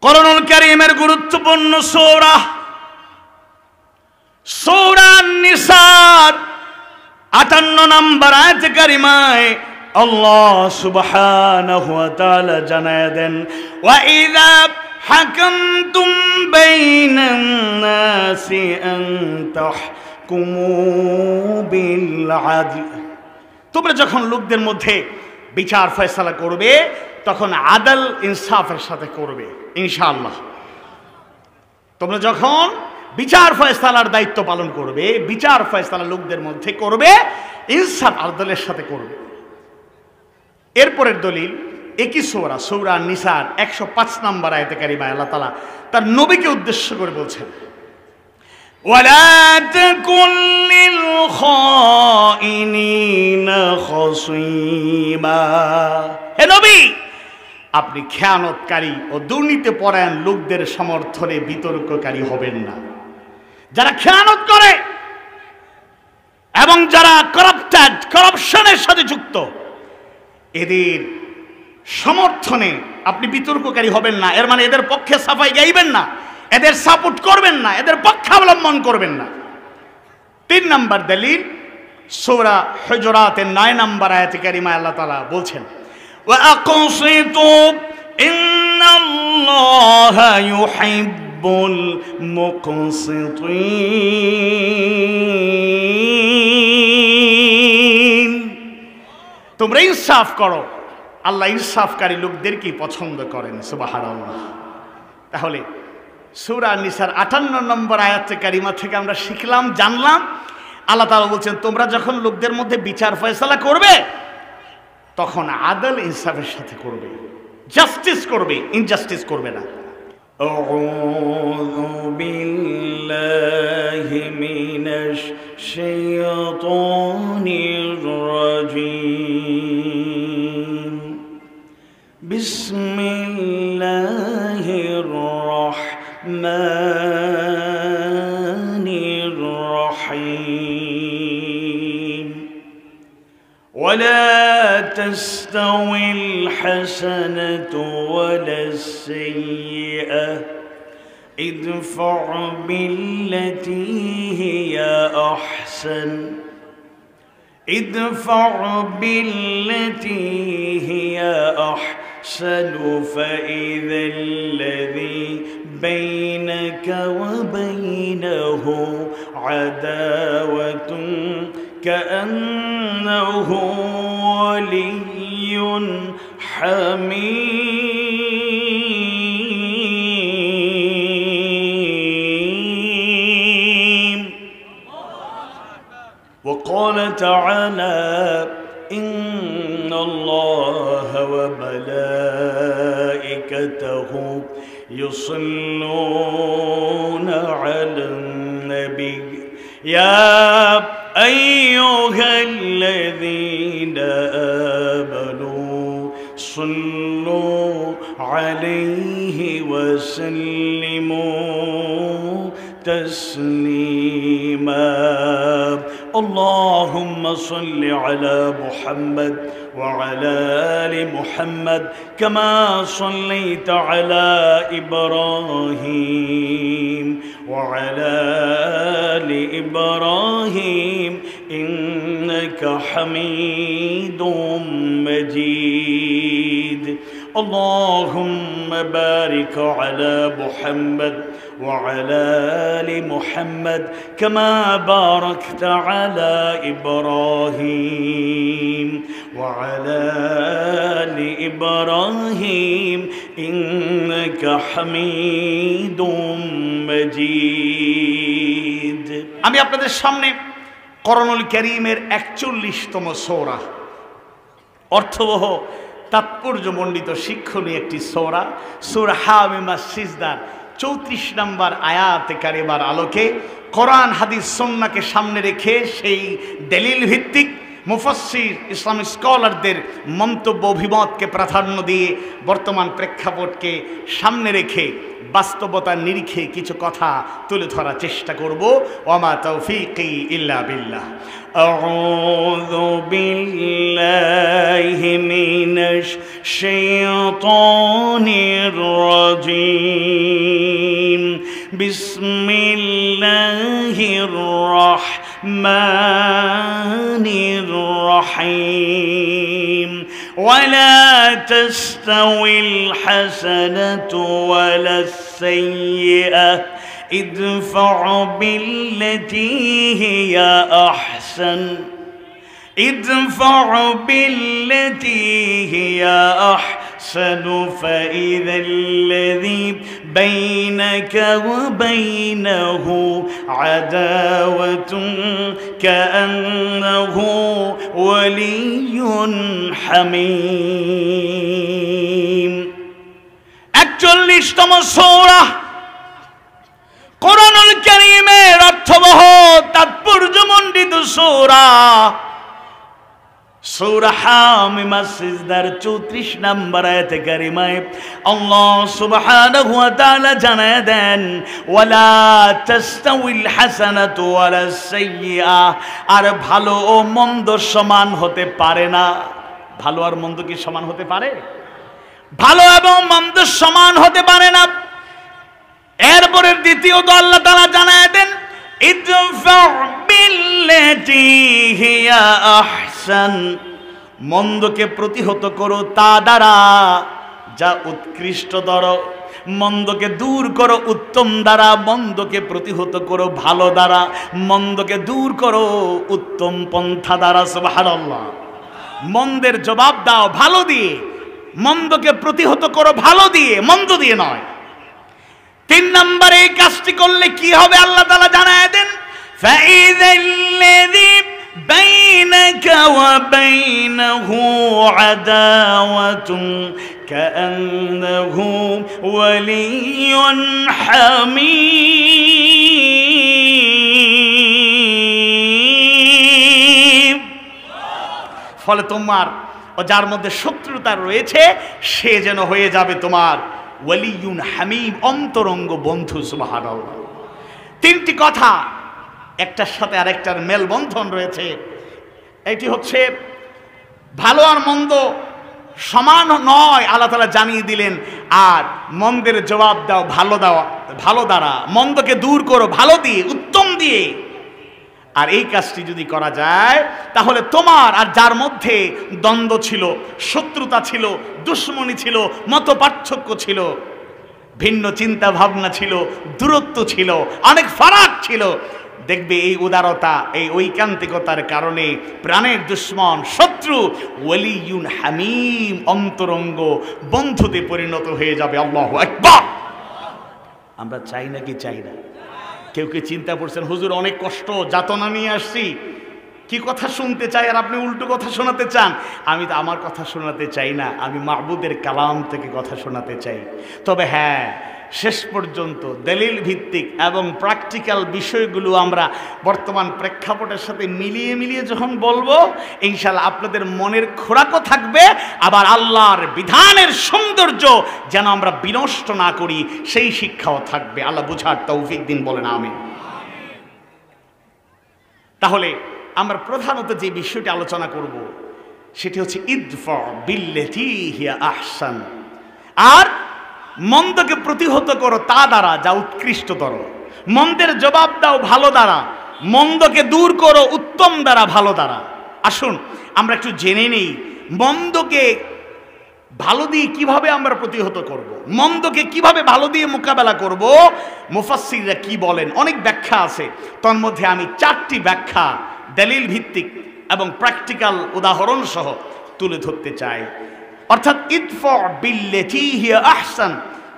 কোরআনুল কারীমের গুরুত্বপূর্ণ সূরা সূরা নিসার 58 নম্বর আয়াত কারিমায় আল্লাহ সুবহানাহু ওয়া তাআলা জানায় দেন, ওয়া ইযা হাকামতুম বাইনান নাসি আন তাহকুমু বিল আদল। তোমরা যখন লোকদের মধ্যে বিচার ফয়সালা করবে তখন আদল ইনসাফের সাথে করবে ইনশাআল্লাহ। তোমরা যখন বিচার ফয়সালার দায়িত্ব পালন করবে, বিচার ফয়সালা লোকদের মধ্যে করবে, ইনসাফ আদলের সাথে করবে। এরপরের দলিল একই সূরা সূরা নিসার 105 নম্বর আয়াতে কারিমায় আল্লাহ তাআলা তার নবীকে উদ্দেশ্য করে বলছেন, ওয়ালা তাকুল লিল খাইনিনা খসীমা। হে নবী, আপনি খেয়ানতকারী ও দুর্নীতিপরায়ণ লোকদের সমর্থনে বিতর্ককারী হবেন না। যারা খেয়ানত করে এবং যারা করাপশনের সাথে যুক্ত, এদের সমর্থনে আপনি বিতর্ককারী হবেন না। এর মানে এদের পক্ষে সাফাই গাইবেন না, এদের সাপোর্ট করবেন না, এদের পক্ষে অবলম্বন করবেন না। 3 নম্বর দলিল সূরা হুজুরাতের 9 নম্বর আয়াতে কারিমায় আল্লাহ তাআলা বলছেন, ওয়া আকসিতু ইন্নাল্লাহা ইউহিব্বুল মুকসিতিন। তোমরা ইনসাফ করো, আল্লাহ ইনসাফকারী লোকদেরকে পছন্দ করেন। সুবহানাল্লাহ। তাহলে সূরা নিসার 58 নম্বর আয়াত কারিমা থেকে আমরা শিখলাম, জানলাম, আল্লাহ তাআলা বলছেন তোমরা যখন লোকদের মধ্যে বিচার ফয়সালা করবে তখন আদল ইনসাফের সাথে করবে, জাস্টিস করবে, ইনজাস্টিস করবে না। আউযু বিল্লাহি মিনাশ শাইতানির রাজীম। বিসমিল্লাহির রাহমানির রাহিম। ولا تستوي الحسنة ولا السيئة ادفع بالتي هي أحسن فإذا الذي بينك وبينه عداوة كأنه ولي حميم. وقال تعالى إن الله وملائكته يصلون على النبي يا أيها الذين آمنوا صلوا عليه وسلموا تسليما. اللهم صل على محمد وعلى آل محمد كما صليت على إبراهيم وعلى آل إبراهيم إنك حميد مجيد. اللهم بارك على محمد وعلى آل محمد كما باركت على إبراهيم وعلى آل إبراهيم إنك حميد مجيد. আমি আপনাদের সামনে কোরআনুল কারীমের 41তম সূরা, অর্থবহ তাৎপর্যমণ্ডিত শিক্ষণীয় একটি সূরা, সূরা হামিমাস সিজদার 34 নম্বর আয়াতে কারিমার আলোকে কোরআন হাদিস সুন্নাহকে সামনে রেখে সেই দলিল ভিত্তিক মুফাসসির ইসলামিক স্কলারদের মন্তব্য অভিমতকে প্রাধান্য দিয়ে বর্তমান প্রেক্ষাপটকে সামনে রেখে বাস্তবতার নিরিখে কিছু কথা তুলে ধরার চেষ্টা করব। ওয়ামা তৌফিকি ইল্লা বিল্লাহ। আউযু বিল্লাহি মিনাশ শাইতানির রাজীম। বিসমিল্লাহির রাহমানির রহিম। ولا تستوي الحسنة ولا السيئة ادفع بالتي هي أحسن فإذا الذي بينك وبينه عداوة كأنه ولي حميم। 41তম সূরা কোরআনুল কারীমের অর্থবহ তাৎপর্যমণ্ডিত সূরা সূরা হামিম সিজদার 34 নম্বর আয়াতে কারিমায় আল্লাহ সুবহানাহু ওয়া তাআলা জানায় দেন, ওয়ালা তাস্তাউইল হাসানাতু ওয়ালা সাইয়্যিআ, আর ভালো ও মন্দ সমান হতে পারে না। ভালো আর মন্দ কি সমান হতে পারে? ভালো এবং মন্দ সমান হতে পারে না। এরপরের দ্বিতীয়ত আল্লাহ তাআলা জানায় দেন, ইদফা বিল্লাতি হিয়া আহসান, মন্দকে প্রতিহত করো তা দ্বারা যা উৎকৃষ্টতর। মন্দকে দূর করো উত্তম দ্বারা, মন্দকে প্রতিহত করো ভালো দ্বারা, মন্দকে দূর করো উত্তম পন্থা দ্বারা। সুবহানাল্লাহ। মন্দের জবাব দাও ভালো দিয়ে, মন্দকে প্রতিহত করো ভালো দিয়ে, মন্দ দিয়ে নয়। 3 নম্বরে এই কাজটি করলে কি হবে আল্লাহ তাআলা জানায় দেন, فَإِذَا الَّذِي بَيْنَكَ وَبَيْنَهُ عَدَاوَةٌ كَأَنَّهُ وَلِيٌّ حَمِيمٌ। ফলে তোমার ও যার মধ্যে শত্রুতা রয়েছে সে যেন হয়ে যাবে তোমার ওয়ালিয়ুন হামিম, অন্তরঙ্গ বন্ধু। সুবহানাল্লাহ। 3টি কথা একটার সাথে আরেকটার মেলবন্ধন রয়েছে। এটি হচ্ছে ভালো আর মন্দ সমান নয়, আল্লাহ তাআলা জানিয়ে দিলেন। আর মন্দের জবাব দাও ভালো দ্বারা, মন্দকে দূর করো ভালো দিয়ে, উত্তম দিয়ে। আর এই কাজটি যদি করা যায় তাহলে তোমার আর যার মধ্যে দ্বন্দ্ব ছিল, শত্রুতা ছিল, দুশ্মনী ছিল, মত পার্থক্য ছিল, ভিন্ন চিন্তা ভাবনা ছিল, দূরত্ব ছিল, অনেক ফারাক ছিল, দেখবে এই উদারতা, এই ঐকান্তিকতার কারণে প্রাণের দুশ্মন, শত্রু ওয়ালিয়ুন হামিম, অন্তরঙ্গ বন্ধুতে পরিণত হয়ে যাবে। আল্লাহু আকবার। আমরা চাই নাকি চাই না? কেউ কে চিন্তা করছেন হুজুর অনেক কষ্ট যাতনা নিয়ে আসছি, কি কথা শুনতে চাই আর আপনি উল্টো কথা শোনাতে চান? আমি তো আমার কথা শোনাতে চাই না, আমি মাহবুদের কালাম থেকে কথা শোনাতে চাই। তবে হ্যাঁ, শেষ পর্যন্ত দলিল ভিত্তিক এবং প্র্যাকটিক্যাল বিষয়গুলো আমরা বর্তমান প্রেক্ষাপটের সাথে মিলিয়ে যখন বলবো, ইনশাআল্লাহ আপনাদের মনের খোরাকও থাকবে, আবার আল্লাহর বিধানের সৌন্দর্য যেন আমরা বিনষ্ট না করি সেই শিক্ষাও থাকবে। আল্লাহ বুঝার তৌফিক দিন, বলেন আমিন। তাহলে আমরা প্রধানত যে বিষয়টি আলোচনা করব সেটি হচ্ছে ইদফা বিল্লাতি হিয়া আহসান, আর মন্দকে প্রতিহত করো তা দ্বারা যা উৎকৃষ্টতর। মন্দের জবাব দাও ভালো দ্বারা, মন্দকে দূর করো উত্তম দ্বারা, ভালো দ্বারা। আসুন আমরা একটু জেনে নেই মন্দকে ভালো দিয়ে কিভাবে আমরা প্রতিহত করব, মন্দকে কিভাবে ভালো দিয়ে মোকাবেলা করব। মুফাসসিররা কি বলেন, অনেক ব্যাখ্যা আছে, তার মধ্যে আমি 4টি ব্যাখ্যা দলিল ভিত্তিক এবং প্র্যাকটিক্যাল উদাহরণ সহ তুলে ধরতে চাই। অর্থাৎ ইদফা বিল্লাতি হিয়া আহসান,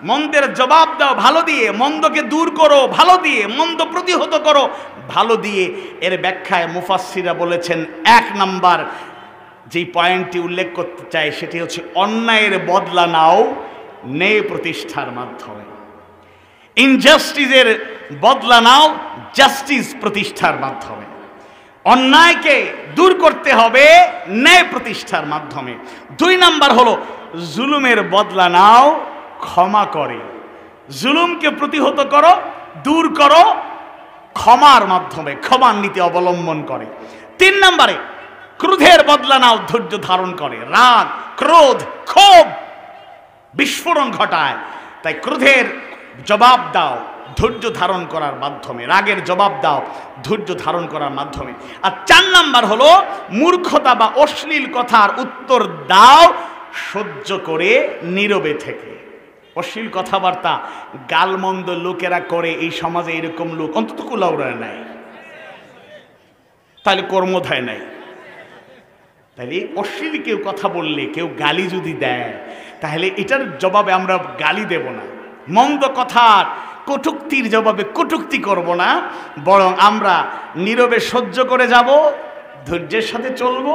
মন্দের জবাব দাও ভালো দিয়ে, মন্দকে দূর করো ভালো দিয়ে, মন্দ প্রতিহত করো ভালো দিয়ে। এর ব্যাখ্যায় মুফাসসিররা বলেছেন 1 নাম্বার যেই পয়েন্টটি উল্লেখ করতে চাই সেটি হচ্ছে অন্যায়ের বদলা নাও ন্যায় প্রতিষ্ঠার মাধ্যমে। ইনজাস্টিসের বদলা নাও জাস্টিস প্রতিষ্ঠার মাধ্যমে। অন্যায়কে দূর করতে হবে ন্যায় প্রতিষ্ঠার মাধ্যমে। 2 নাম্বার হলো জুলুমের বদলা নাও ক্ষমা করে। জুলুমকে প্রতিহত করো, দূর করো ক্ষমার মাধ্যমে, ক্ষমার নীতি অবলম্বন করে। 3 নম্বরে ক্রোধের বদলা নাও ধৈর্য ধারণ করে। রাগ, ক্রোধ, ক্ষোভ বিস্ফোরণ ঘটায়, তাই ক্রোধের জবাব দাও ধৈর্য ধারণ করার মাধ্যমে, রাগের জবাব দাও ধৈর্য ধারণ করার মাধ্যমে। আর 4 নাম্বার হলো মূর্খতা বা অশ্লীল কথার উত্তর দাও সহ্য করে নীরবে থেকে। অশ্লীল কথাবার্তা গালমন্দ লোকেরা করে, এই সমাজে এরকম লোক অন্তত কুলাউড়ায় নাই, তাহলে কর্মধায় নাই। তাহলে অশ্লীল কেউ কথা বললে, কেউ গালি যদি দেয়, তাহলে এটার জবাবে আমরা গালি দেব না, মন্দ কথার কটূক্তির জবাবে কটূক্তি করব না, বরং আমরা নীরবে সহ্য করে যাব, ধৈর্যের সাথে চলবো।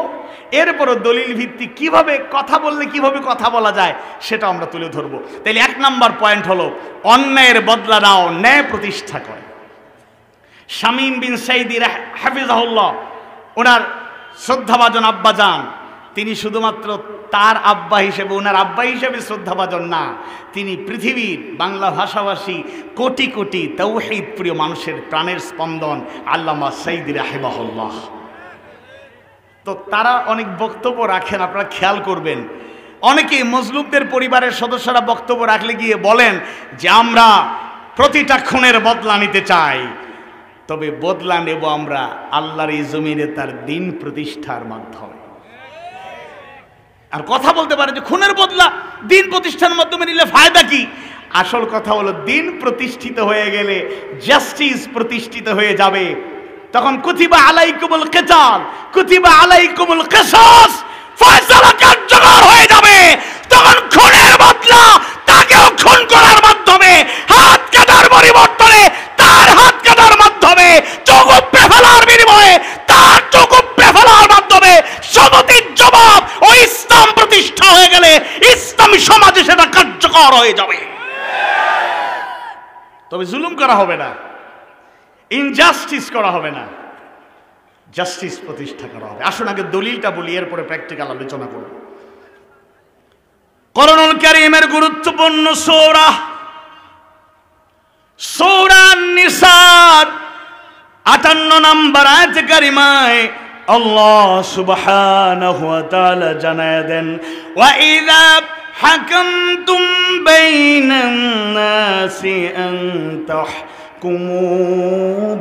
এরপরও দলিল ভিত্তিক কিভাবে কথা বললে কিভাবে কথা বলা যায় সেটা আমরা তুলে ধরবো। তাহলে 1 নাম্বার পয়েন্ট হলো অন্যায়ের বদলা নাও ন্যায় প্রতিষ্ঠা করে। শামীম বিন সাইদি হাফিজাহুল্লাহ, ওনার শ্রদ্ধাভাজন আব্বাজান, তিনি শুধুমাত্র তার আব্বা হিসেবে, ওনার আব্বা হিসেবে শ্রদ্ধাভাজন না, তিনি পৃথিবীর বাংলা ভাষাভাষী কোটি কোটি তাওহীদ প্রিয় মানুষের প্রাণের স্পন্দন আল্লামা সাইদি রাহিমাহুল্লাহ। তো তারা অনেক বক্তব্য রাখেন, আপনারা খেয়াল করবেন। অনেকেই মজলুমদের পরিবারের সদস্যরা বক্তব্য রাখলে গিয়ে বলেন যে আমরা প্রতিটা খুনের বদলা নিতে চাই, তবে বদলা নেব আমরা আল্লাহর এই জমিনে তার দিন প্রতিষ্ঠার মাধ্যমে। আর কথা বলতে পারে যে খুনের বদলা দিন প্রতিষ্ঠার মাধ্যমে নিলে ফায়দা কি? আসল কথা হলো দিন প্রতিষ্ঠিত হয়ে গেলে জাস্টিস প্রতিষ্ঠিত হয়ে যাবে, তখন কুতিবা আলাইকুমুল কিতাল, কুতিবা আলাইকুমুল কিসাস, ফয়সালা কার্যকর হয়ে যাবে। তখন খুনের বদলা তাকেও খুন করার মাধ্যমে, হাত কাটার পরিবর্তনে তার হাত কাটার মাধ্যমে, চোখ উপড়ে ফেলার বিনিময়ে তার চোখ উপড়ে ফেলার মাধ্যমে সমতির জবাব ও ইসলাম প্রতিষ্ঠা হয়ে গেলে ইসলামী সমাজে সেটা কার্যকর হয়ে যাবে। তবে জুলুম করা হবে না, ইনজাস্টিস করা হবে না, জাস্টিস প্রতিষ্ঠা করা হবে। আসুন আগে দলিলটা বলি, এরপরে প্র্যাকটিক্যাল আলোচনা করব। কোরআনুল কারীমের গুরুত্বপূর্ণ সূরা, সূরা নিসার 58 নম্বর আয়াতে কারিমায় আল্লাহ সুবহানাহু ওয়া তাআলা জানায় দেন, ওয়া ইযা হাকামতুম বাইনান নাসি আন তাহকুমু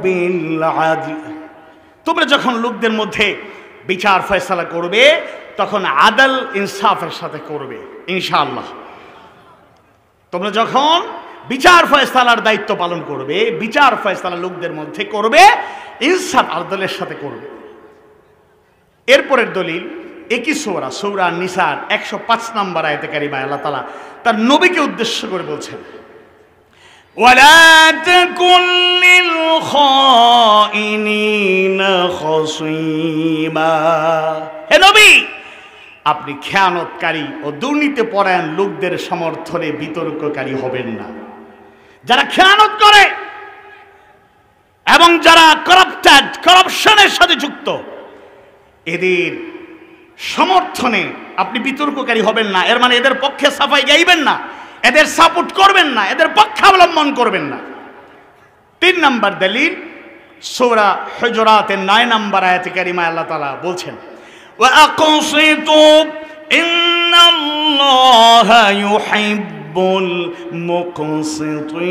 বিল আদল, তোমরা যখন লোকদের মধ্যে বিচার ফয়সালা করবে তখন আদল ইনসাফের সাথে করবে ইনশাআল্লাহ। তোমরা যখন বিচার ফয়সালার দায়িত্ব পালন করবে, বিচার ফয়সালা লোকদের মধ্যে করবে, ইনসাফ আদলের সাথে করবে। এরপরের দলিল একই সূরা, সূরা নিসার 105 নম্বর আয়াতে কারিমায় আল্লাহ তাআলা তার নবীকে উদ্দেশ্য করে বলছেন, ওয়ালা তাকুন লিল খাইনিনা খাসীমা, হে নবী আপনি খেয়ানতকারী ও দুর্নীতিপরায়ণ লোকদের সমর্থনে বিতর্ককারী হবেন না। যারা খেয়ানত করে এবং যারা করাপশনের সাথে যুক্ত, এদের সমর্থনে আপনি বিতর্ককারী হবেন না। এর মানে এদের পক্ষে সাফাই গাইবেন না, এদের সাপোর্ট করবেন না, এদের পক্ষে অবলম্বন করবেন না। 3 নম্বর দলিল সূরা হুজুরাতের 9 নম্বর আয়াতে কারিমায় আল্লাহ তাআলা বলছেন, ওয়া আকসিতু ইন্নাল্লাহা ইউহিব্বুল মুকসিতিন,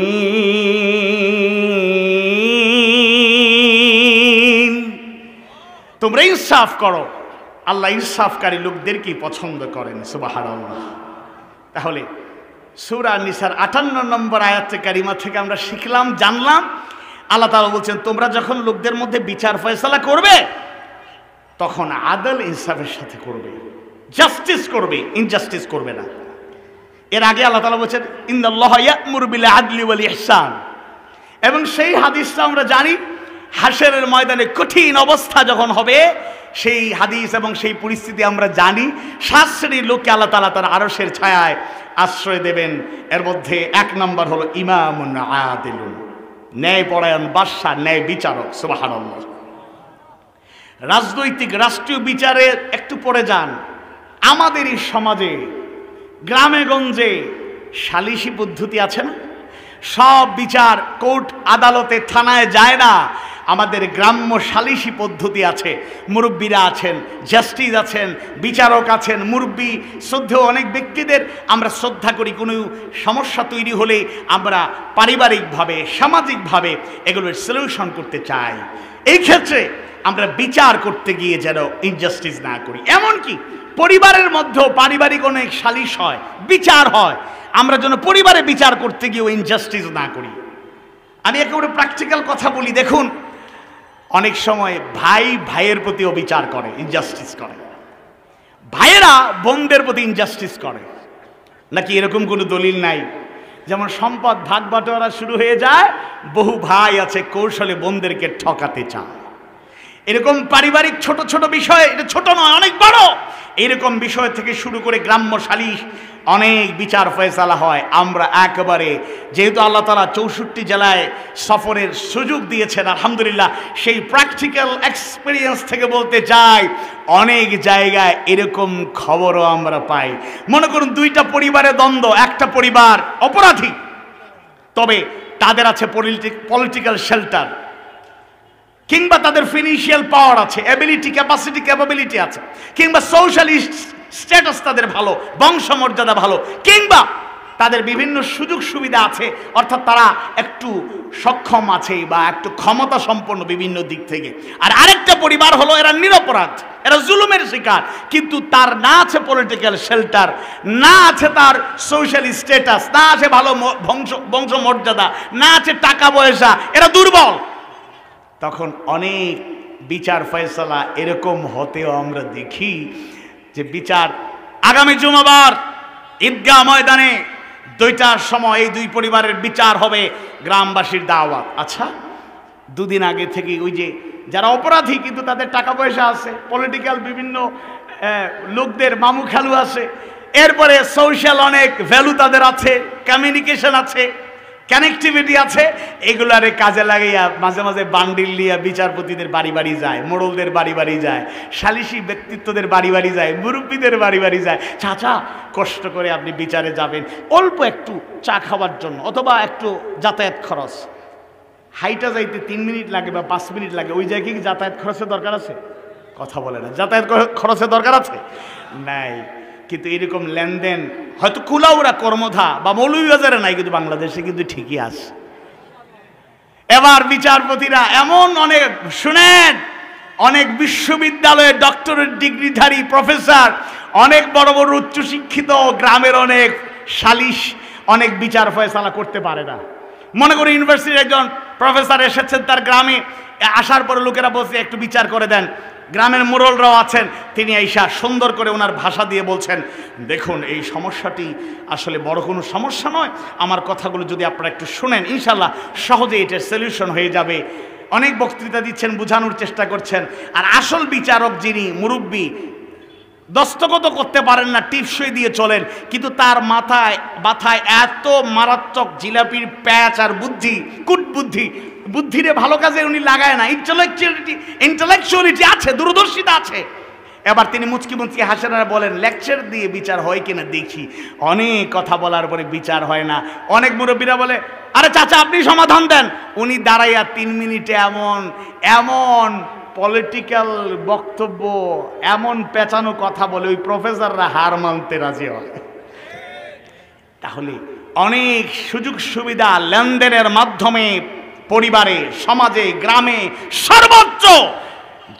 তোমরা ইনসাফ করো, আল্লাহ ইনসাফকারী লোকদেরকে পছন্দ করেন। সুবহানাল্লাহ। তাহলে সূরা নিসার 58 নম্বর আয়াতে কারিমা থেকে আমরা শিখলাম, জানলাম, আল্লাহ তাআলা বলছেন তোমরা যখন লোকদের মধ্যে বিচার ফয়সালা করবে তখন আদল ইনসাফের সাথে করবে, জাস্টিস করবে, ইনজাস্টিস করবে না। এর আগে আল্লাহ তাআলা বলছেন ইন্নাল্লাহা ইয়া'মুরু বিল আদলি ওয়াল ইহসান, এবং সেই হাদিসটা আমরা জানি, হাসরের ময়দানে কঠিন অবস্থা যখন হবে সেই হাদিস এবং সেই পরিস্থিতি আমরা জানি। 7 শ্রেণীর লোককে আল্লাহ তাআলা তার আরশের ছায়ায় আশ্রয় দেবেন। এর মধ্যে 1 নম্বর হলো ইমামুন আদিলুন, ন্যায়পরায়ণ বাদশা, ন্যায় বিচারক। সুবহানাল্লাহ। রাজনৈতিক রাষ্ট্রীয় বিচারে একটু পড়ে যান, আমাদের এই সমাজে গ্রামে গঞ্জে সালিসি পদ্ধতি আছে না? সব বিচার কোর্ট আদালতে থানায় যায় না, আমাদের গ্রাম্য সালিসি পদ্ধতি আছে। মুরব্বীরা আছেন, জাস্টিস আছেন, বিচারক আছেন, মুরব্বী শ্রদ্ধেয় অনেক ব্যক্তিদের আমরা শ্রদ্ধা করি। কোনো সমস্যা তৈরি হলে আমরা পারিবারিকভাবে সামাজিকভাবে এগুলোর সলিউশন করতে চাই। এই ক্ষেত্রে আমরা বিচার করতে গিয়ে যেন ইনজাস্টিস না করি। এমনকি পরিবারের মধ্যেও পারিবারিক অনেক সালিশ হয়, বিচার হয়, আমরা যেন পরিবারে বিচার করতে গিয়েও ইনজাস্টিস না করি। আমি একেবারে প্র্যাকটিক্যাল কথা বলি, দেখুন অনেক সময় ভাই ভাইয়ের প্রতি অবিচার করে, ইনজাস্টিস করে, ভাইয়েরা বোনদের প্রতি ইনজাস্টিস করে, নাকি এরকম কোনো দলিল নাই? যেমন সম্পদ ভাগ বাটোয়ারা শুরু হয়ে যায়, বহু ভাই আছে কৌশলে বোনদেরকে ঠকাতে চায়। এরকম পারিবারিক ছোট ছোট বিষয়, এটা ছোট নয়, অনেক বড়, এরকম বিষয় থেকে শুরু করে গ্রাম্য সালিশ অনেক বিচার ফয়সালা হয়। আমরা একেবারে, যেহেতু আল্লাহ তাআলা 64 জেলায় সফরের সুযোগ দিয়েছেন আলহামদুলিল্লাহ, সেই প্র্যাকটিক্যাল এক্সপিরিয়েন্স থেকে বলতে চাই, অনেক জায়গায় এরকম খবরও আমরা পাই। মনে করুন দুইটা পরিবারে দ্বন্দ্ব, একটা পরিবার অপরাধী, তবে তাদের আছে পলিটিক্যাল শেল্টার, কিংবা তাদের ফিনান্সিয়াল পাওয়ার আছে, অ্যাবিলিটি, ক্যাপাসিটি, ক্যাপাবিলিটি আছে, কিংবা সোশ্যালিস্ট স্ট্যাটাস তাদের ভালো, বংশমর্যাদা ভালো, কিংবা তাদের বিভিন্ন সুযোগ সুবিধা আছে, অর্থাৎ তারা একটু সক্ষম আছে বা একটু ক্ষমতা সম্পন্ন বিভিন্ন দিক থেকে। আর আরেকটা পরিবার হলো এরা নিরপরাধ, এরা জুলুমের শিকার, কিন্তু তার না আছে পলিটিক্যাল শেল্টার, না আছে তার সোশ্যাল স্ট্যাটাস, না আছে ভালো বংশমর্যাদা, না আছে টাকা পয়সা, এরা দুর্বল। তখন অনেক বিচার ফয়সালা এরকম হতেও আমরা দেখি যে বিচার আগামী জুমাবার ঈদগাহ ময়দানে 2টার সময় এই দুই পরিবারের বিচার হবে, গ্রামবাসীর দাওয়াত। আচ্ছা, দুদিন আগে থেকে ওই যে যারা অপরাধী কিন্তু তাদের টাকা পয়সা আছে, পলিটিক্যাল বিভিন্ন লোকদের মামু খালু আছে, এরপরে সোশ্যাল অনেক ভ্যালু তাদের আছে, কমিউনিকেশন আছে, কানেক্টিভিটি আছে, এগুলারে কাজে লাগাইয়া মাঝে মাঝে বান্ডিল নিয়ে বিচারপতিদের বাড়ি বাড়ি যায়, মোড়লদের বাড়ি বাড়ি যায়, সালিশি ব্যক্তিত্বদের বাড়ি বাড়ি যায়, মুরব্বীদের বাড়ি বাড়ি যায়। চাচা কষ্ট করে আপনি বিচারে যাবেন, অল্প একটু চা খাওয়ার জন্য অথবা একটু যাতায়াত খরচ, হাইটা যাইতে 3 মিনিট লাগে বা 5 মিনিট লাগে, ওই জায়গায় কি যাতায়াত খরচের দরকার আছে? কথা বলে না, যাতায়াত খরচের দরকার আছে? নাই। কিন্তু এরকম লেনদেন হয়তো কুলাউড়া কর্মধা বা মৌলভীবাজারে নাই, কিন্তু বাংলাদেশে কিন্তু ঠিকই আছে। এবার বিচারপতিরা এমন অনেক, শুনেন, অনেক বিশ্ববিদ্যালয়ে ডক্টরেট ডিগ্রিধারী প্রফেসর, অনেক বড় বড় উচ্চশিক্ষিত গ্রামের অনেক সালিশ, অনেক বিচার ফয়সালা করতে পারে না। মনে করি ইউনিভার্সিটির একজন প্রফেসর এসেছেন তার গ্রামে, আসার পরে লোকেরা বলছে একটু বিচার করে দেন, গ্রামের মোড়লরাও আছেন, তিনি আইসা সুন্দর করে ওনার ভাষা দিয়ে বলছেন, দেখুন এই সমস্যাটি আসলে বড় কোনো সমস্যা নয়, আমার কথাগুলো যদি আপনারা একটু শুনেন ইনশাল্লাহ সহজে এটার সলিউশন হয়ে যাবে। অনেক বক্তৃতা দিচ্ছেন, বোঝানোর চেষ্টা করছেন। আর আসল বিচারক যিনি মুরব্বী, দস্তখত করতে পারেন না, টিপসই দিয়ে চলেন, কিন্তু তার মাথায় এত মারাত্মক জিলাপির প্যাচ আর বুদ্ধি, বুদ্ধিরে ভালো কাজে উনি লাগায় না, ইন্টেলেকচুয়ালিটি আছে, দূরদর্শিতা আছে। এবার তিনি মুচকি মুচকি হাসেন আর বলেন, লেকচার দিয়ে বিচার হয় কিনা দেখি। অনেক কথা বলার পরে বিচার হয় না। অনেক মুরব্বীরা বলে, আরে চাচা আপনি সমাধান দেন। উনি দাঁড়াইয়া 3 মিনিটে এমন পলিটিক্যাল বক্তব্য, এমন পেঁচানো কথা বলে ওই প্রফেসররা হার মানতে রাজি হয়। তাহলে অনেক সুযোগ সুবিধা লেনদেনের মাধ্যমে পরিবারে, সমাজে, গ্রামে সর্বোচ্চ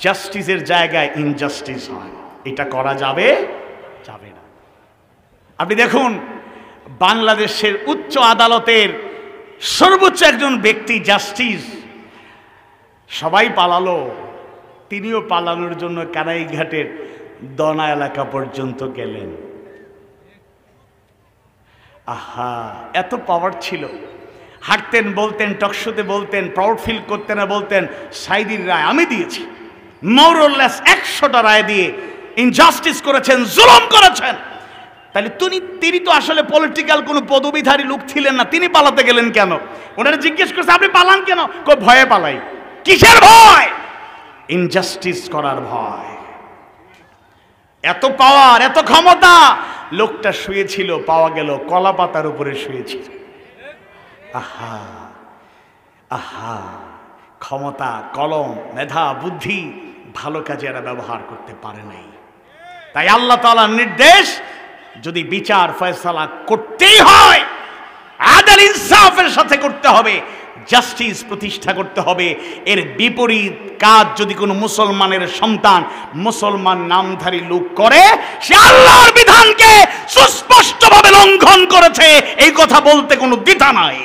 জাস্টিসের জায়গায় ইনজাস্টিস হয়। এটা করা যাবে না। আপনি দেখুন বাংলাদেশের উচ্চ আদালতের সর্বোচ্চ একজন ব্যক্তি জাস্টিস, সবাই পালালো, তিনিও পালানোর জন্য কানাইঘাটের দনা এলাকা পর্যন্ত গেলেন। আহা, এত পাওয়ার ছিল, হাঁটতেন, বলতেন, টকশোতে বলতেন, প্রাউড ফিল করতেন, বলতেন সাইদির রায় আমি দিয়েছি, মোরলেস 100টা রায় দিয়ে ইনজাস্টিস করেছেন, জুলুম করেছেন। তাহলে তিনি তো আসলে পলিটিক্যাল কোনো পদবিধারী লোক ছিলেন না, তিনি পালাতে গেলেন কেন? ওনারা জিজ্ঞেস করছে আপনি পালান কেন? ভয়ে পালাই। কিসের ভয়? ইনজাস্টিস করার ভয়। এত পাওয়ার, এত ক্ষমতা, লোকটা শুয়েছিল, পাওয়া গেল কলা পাতার উপরে শুয়েছিল। আহা আহা, ক্ষমতা, কলম, মেধা, বুদ্ধি ভালো কাজে এরা ব্যবহার করতে পারে নাই। তাই আল্লাহ তাআলার নির্দেশ, যদি বিচার ফয়সালা করতেই হয় আদল ইনসাফের সাথে করতে হবে, জাস্টিস প্রতিষ্ঠা করতে হবে। এর বিপরীত কাজ যদি কোনো মুসলমানের সন্তান, মুসলমান নামধারী লোক করে, সে আল্লাহর বিধানকে সুস্পষ্টভাবে লঙ্ঘন করেছে, এই কথা বলতে কোনো দ্বিধা নাই।